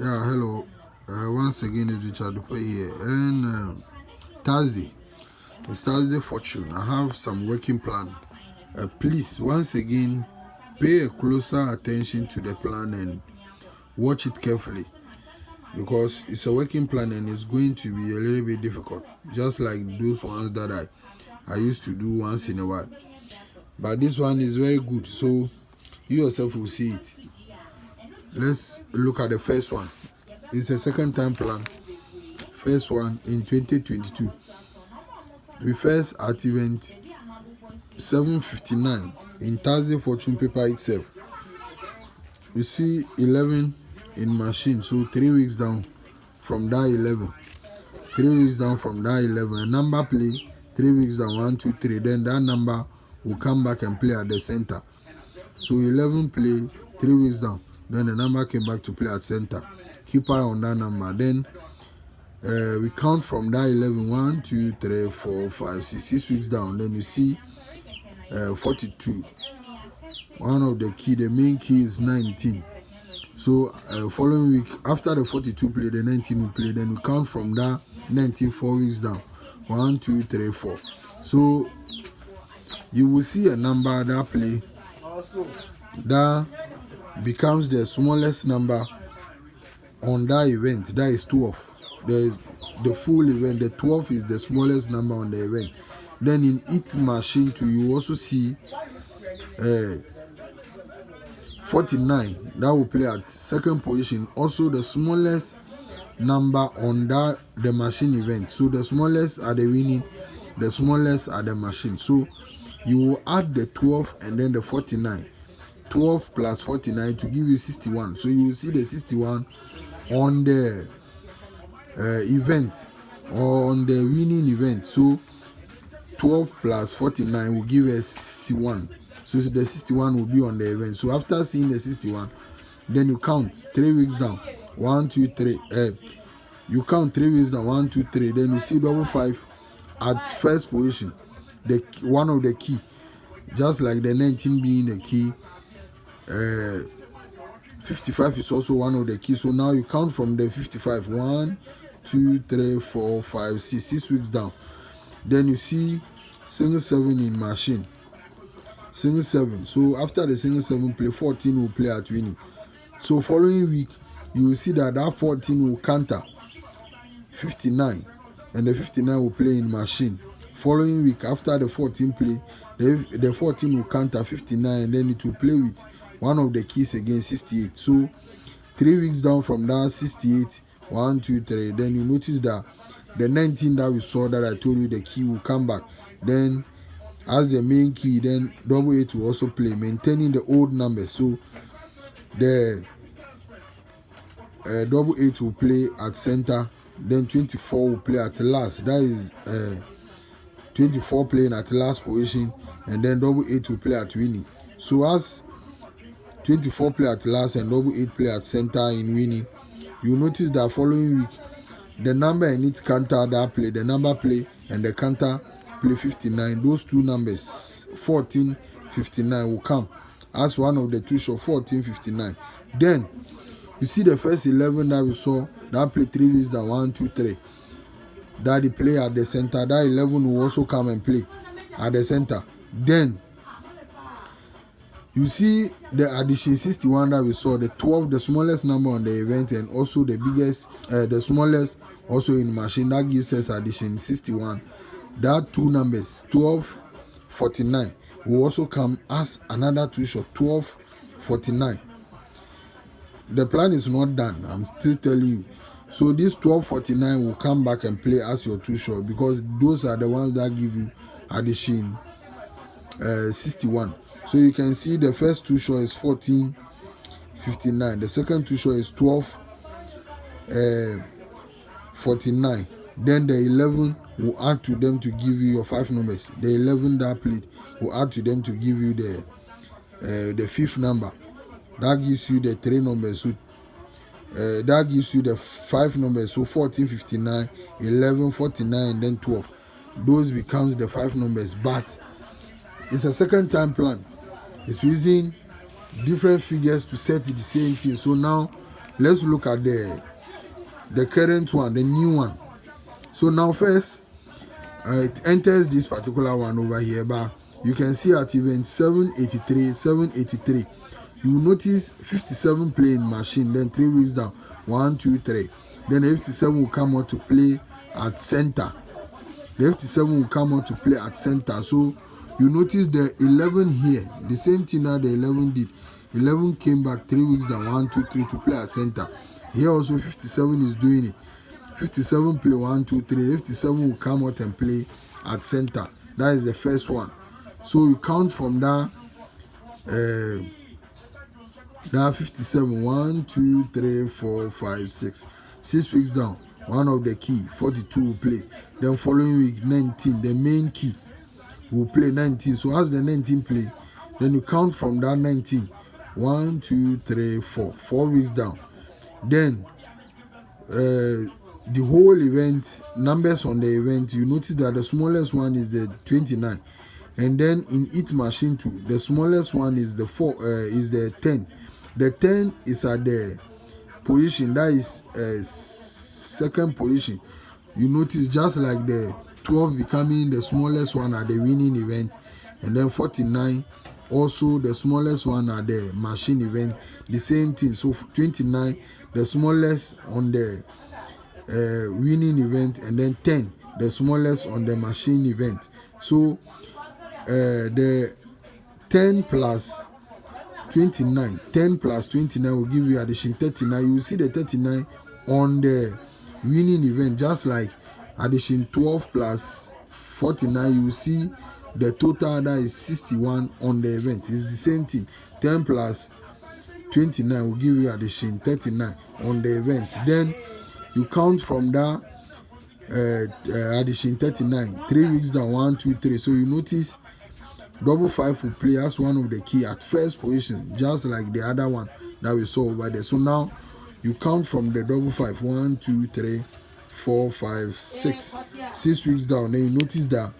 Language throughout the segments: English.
Yeah, hello. Once again, it's Richard Dupey here. And Thursday, it's Thursday Fortune. I have some working plan. Please, once again, pay a closer attention to the plan and watch it carefully because it's a working plan and it's going to be a little bit difficult, just like those ones that I used to do once in a while. But this one is very good, so you yourself will see it. Let's look at the first one. It's a second time plan. First one in 2022. We first at event 7:59 in Thursday Fortune paper itself. You see 11 in machine, so 3 weeks down from that 11. 3 weeks down from that 11. A number play 3 weeks down 1, 2, 3. Then that number will come back and play at the center. So 11 play 3 weeks down. Then the number came back to play at center. Keep eye on that number. Then we count from that 11, 1, 2, 3, 4, 5, 6, 6 weeks down. Then you see 42. One of the key, the main key is 19. So following week, after the 42 play, the 19 will play. Then we count from that 19, 4 weeks down. 1, 2, 3, 4. So you will see a number that play that becomes the smallest number on that event. That is 12. The full event, the 12 is the smallest number on the event. Then in each machine too, you also see 49 that will play at second position, also the smallest number on the machine event. So the smallest are the winning, the smallest are the machine. So you will add the 12 and then the 49. 12 plus 49 to give you 61. So you will see the 61 on the event or on the winning event. So 12 plus 49 will give us 61. So the 61 will be on the event. So after seeing the 61, then you count 3 weeks down. 1, 2, 3. You count 3 weeks down. 1, 2, 3. Then you see double 5 at first position. The one of the key, just like the 19 being the key. 55 is also one of the keys. So now you count from the 55. 1, 2, 3, 4, 5, 6. 6 weeks down. Then you see single 7 in machine. Single 7. So after the single 7 play, 14 will play at winning. So following week, you will see that 14 will counter 59. And the 59 will play in machine. Following week, after the 14 play, the 14 will counter 59. And then it will play with one of the keys again, 68. So 3 weeks down from that 68, 1, 2, 3. Then you notice that the 19 that we saw that I told you the key will come back. Then as the main key, then double 8 will also play, maintaining the old numbers. So the double 8 will play at center. Then 24 will play at last. That is 24 playing at last position, and then double 8 will play at winning. So as 24 play at last and double 8 play at center in winning, you notice that following week, the number in each counter that play, the number play and the counter play 59. Those two numbers, 14, 59, will come as one of the two shot, 14, 59. Then you see the first 11 that we saw that play 3 weeks down, 1, 2, 3. That they play at the center. That 11 will also come and play at the center. Then you see the addition 61 that we saw, the 12, the smallest number on the event, and also the biggest, the smallest also in machine. That gives us addition 61. That two numbers, 12, 49, will also come as another two shot, 12, 49. The plan is not done, I'm still telling you. So this 1249 will come back and play as your two shot, because those are the ones that give you addition 61. So you can see the first two shot is 1459. The second two shot is 1249. Then the 11 will add to them to give you your 5 numbers. The 11 that played will add to them to give you the 5th number. That gives you the 3 numbers. So that gives you the 5 numbers. So 1459, 11, 49, and then 12. Those becomes the 5 numbers. But it's a second time plan. It's using different figures to set the same thing. So now let's look at the current one, the new one. So now first, it enters this particular one over here, but you can see at event 783, you notice 57 playing machine, then 3 weeks down, 1, 2, 3. Then 57 will come out to play at center. The 57 will come out to play at center. So you notice the 11 here, the same thing that the 11 did. 11 came back 3 weeks down, 1, 2, 3 to play at center. Here also 57 is doing it. 57 play 1, 2, 3. 57 will come out and play at center. That is the first one. So you count from that 57, 1, 2, 3, 4, 5, 6. 6 weeks down, one of the key, 42 will play. Then following week, 19, the main key will play 19. So as the 19 play, then you count from that 19. 1, 2, 3, 4. 4 weeks down. Then the whole event, numbers on the event, you notice that the smallest one is the 29. And then in each machine too, the smallest one is the 10. The 10 is at the position, that is second position. You notice just like the 12 becoming the smallest one at the winning event, and then 49 also the smallest one at the machine event, the same thing. So 29 the smallest on the winning event, and then 10 the smallest on the machine event. So the 10 plus 29, 10 plus 29 will give you addition 39. You will see the 39 on the winning event, just like addition 12 plus 49. You will see the total, that is 61 on the event. It's the same thing. 10 plus 29 will give you addition 39 on the event. Then you count from that addition 39. 3 weeks down, 1, 2, 3. So you notice double 5 will play as one of the key at first position, just like the other one that we saw over there. So now you count from the double 5. 1, 2, 3, 4, 5, 6. 6 weeks down. Then you notice that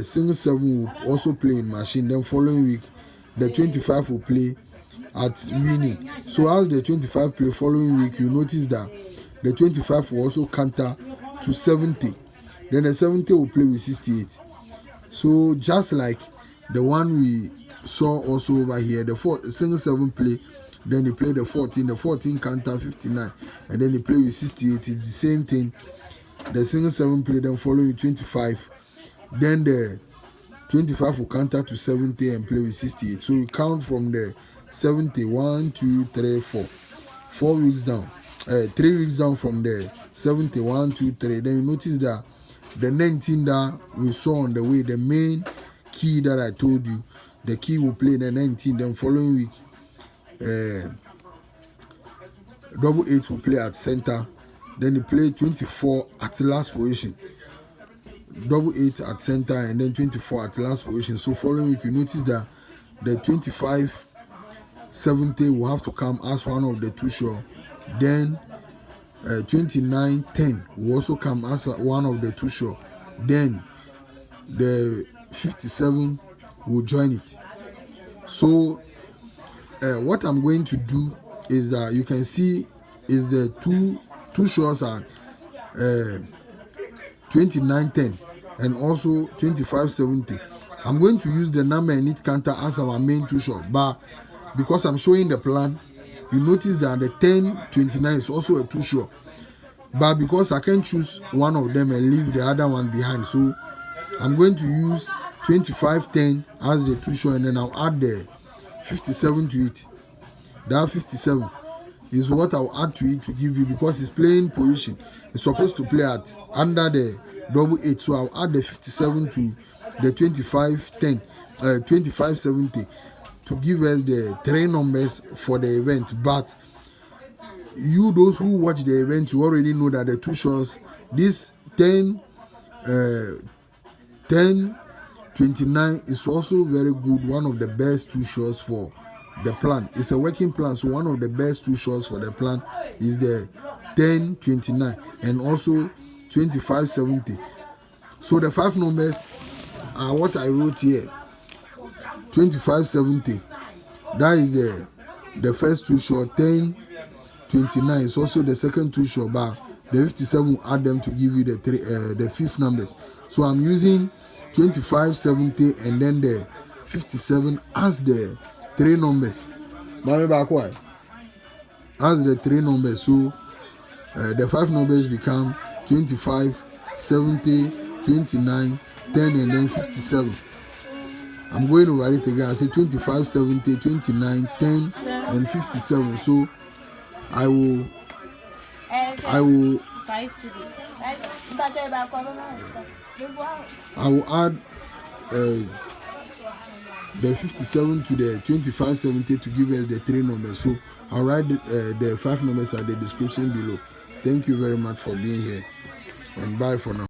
single 7 will also play in machine. Then following week, the 25 will play at winning. So as the 25 play following week, you notice that the 25 will also counter to 70. Then the 70 will play with 68. So just like the one we saw also over here, the single 7 play, then they play the 14 counter 59, and then they play with 68. It's the same thing. The single 7 play, then following 25, then the 25 will counter to 70 and play with 68. So you count from the 70, 1, 2, 3, 4. 4 weeks down, 3 weeks down from the 70, 1, 2, 3. Then you notice that the 19 that we saw on the way, the main key that I told you, the key will play the 19. Then following week, double 8 will play at center. Then they play 24 at the last position. Double 8 at center, and then 24 at the last position. So following week, you notice that the 25 70 will have to come as one of the two shore. Then 29 10 will also come as one of the two shore. Then the 57 will join it. So what I'm going to do is that you can see is the two shores are 2910 and also 2570. I'm going to use the number in each counter as our main two shore, but because I'm showing the plan, you notice that the 1029 is also a two shore, but because I can choose one of them and leave the other one behind, so I'm going to use 2510 as the two shore, and then I'll add the 57 to it. That 57 is what I'll add to it to give you, because it's playing position. It's supposed to play at under the double 8, so I'll add the 57 to the 2510, 2570 to give us the 3 numbers for the event. But you, those who watch the event, you already know that the two shores, this 1029 is also very good, one of the best two shores for the plan. It's a working plan, so one of the best two shores for the plan is the 1029 and also 2570. So the 5 numbers are what I wrote here. 2570, that is the first two short. 10 29 is also the second two short bar. The 57 will add them to give you the fifth numbers. So I'm using 25, 70, and then the 57 as the three numbers. Mommy back why? As the three numbers. So the five numbers become 25, 70, 29, 10, and then 57. I'm going over it again. I say 25, 70, 29, 10, and 57. So I will add the 57 to the 25, 70 to give us the three numbers. So I'll write the five numbers at the description below. Thank you very much for being here, and bye for now.